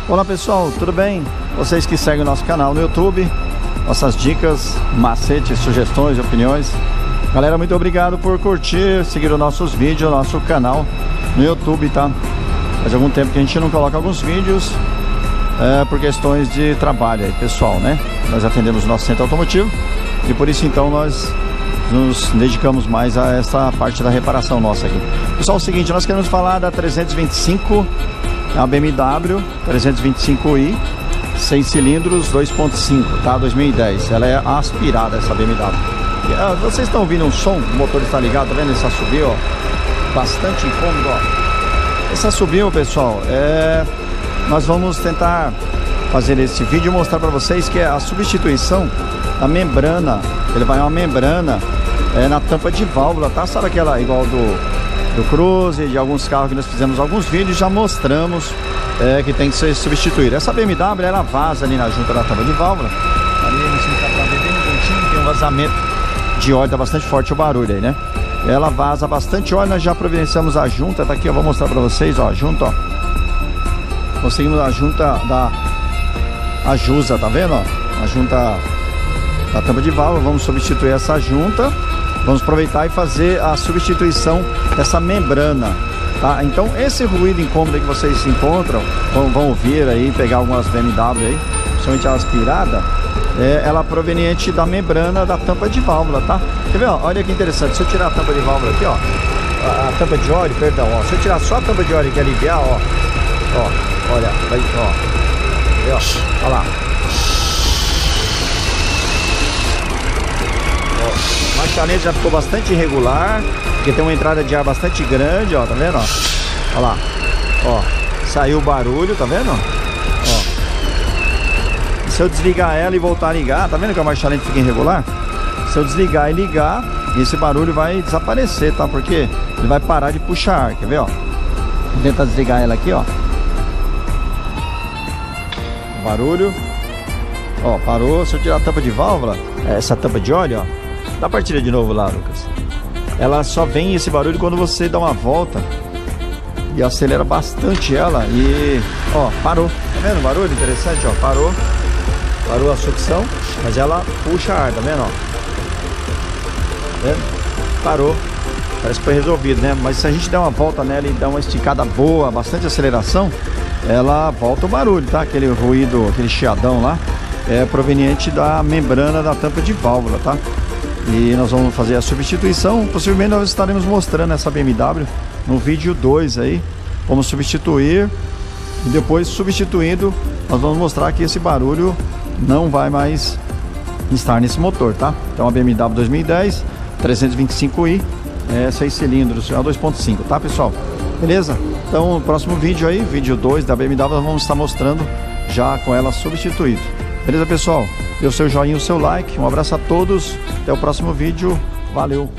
Olá pessoal, tudo bem? Vocês que seguem o nosso canal no YouTube, nossas dicas, macetes, sugestões, opiniões. Galera, muito obrigado por curtir, seguir os nossos vídeos, o nosso canal no YouTube, tá? Faz algum tempo que a gente não coloca alguns vídeos por questões de trabalho aí, pessoal, né? Nós atendemos o nosso centro automotivo e por isso então nós nos dedicamos mais a essa parte da reparação nossa aqui. Pessoal, é o seguinte, nós queremos falar da 325, a BMW 325i, 6 cilindros, 2.5, tá? 2010. Ela é aspirada, essa BMW. Vocês estão ouvindo um som? O motor está ligado, tá vendo? Essa subiu, ó. Bastante incômodo, ó. Essa subiu, pessoal, nós vamos tentar fazer esse vídeo e mostrar para vocês que é a substituição da membrana. Ele vai uma membrana na tampa de válvula, tá? Sabe aquela igual do Cruze, de alguns carros que nós fizemos alguns vídeos, já mostramos que tem que ser substituída. Essa BMW, ela vaza ali na junta da tampa de válvula. Ali não sei se dá pra ver bem no cantinho, tem um vazamento de óleo, tá bastante forte o barulho aí, né? Ela vaza bastante óleo, nós já providenciamos a junta, tá aqui, eu vou mostrar pra vocês, ó, a junta, ó. Conseguimos a junta da Ajusa, tá vendo, ó? A junta da tampa de válvula, vamos substituir essa junta. Vamos aproveitar e fazer a substituição dessa membrana, tá? Então esse ruído incômodo que vocês encontram, vão ouvir aí, pegar algumas BMW aí, principalmente a aspirada, ela é proveniente da membrana da tampa de válvula, tá? Quer ver, ó? Olha que interessante, se eu tirar a tampa de válvula aqui, ó, a tampa de óleo, perdão, ó, se eu tirar só a tampa de óleo aqui e aliviar, ó, olha, vai, ó, olha lá. O marchamento já ficou bastante irregular, porque tem uma entrada de ar bastante grande, ó, tá vendo? Ó, lá, ó, saiu o barulho, tá vendo? Ó. E se eu desligar ela e voltar a ligar, tá vendo que o marchamento fica irregular? Se eu desligar e ligar, esse barulho vai desaparecer, tá? Porque ele vai parar de puxar ar, quer ver, ó? Vou tentar desligar ela aqui, ó. O barulho, ó, parou. Se eu tirar a tampa de válvula, essa tampa de óleo, ó, dá pra tirar de novo lá, Lucas. Ela só vem esse barulho quando você dá uma volta e acelera bastante ela e, ó, parou. Tá vendo o barulho interessante, ó? Parou a sucção, mas ela puxa ar, tá vendo, ó? Tá vendo? Parou. Parece que foi resolvido, né? Mas se a gente der uma volta nela e dar uma esticada boa, bastante aceleração, ela volta o barulho, tá? Aquele ruído, aquele chiadão lá, é proveniente da membrana da tampa de válvula, tá? E nós vamos fazer a substituição. Possivelmente nós estaremos mostrando essa BMW no vídeo 2 aí. Vamos substituir e depois, substituindo, nós vamos mostrar que esse barulho não vai mais estar nesse motor, tá? Então a BMW 2010 325i, 6 cilindros, é 2.5, tá, pessoal? Beleza? Então no próximo vídeo aí, vídeo 2 da BMW, nós vamos estar mostrando já com ela substituído. Beleza, pessoal? Dê o seu joinha, o seu like. Um abraço a todos. Até o próximo vídeo. Valeu!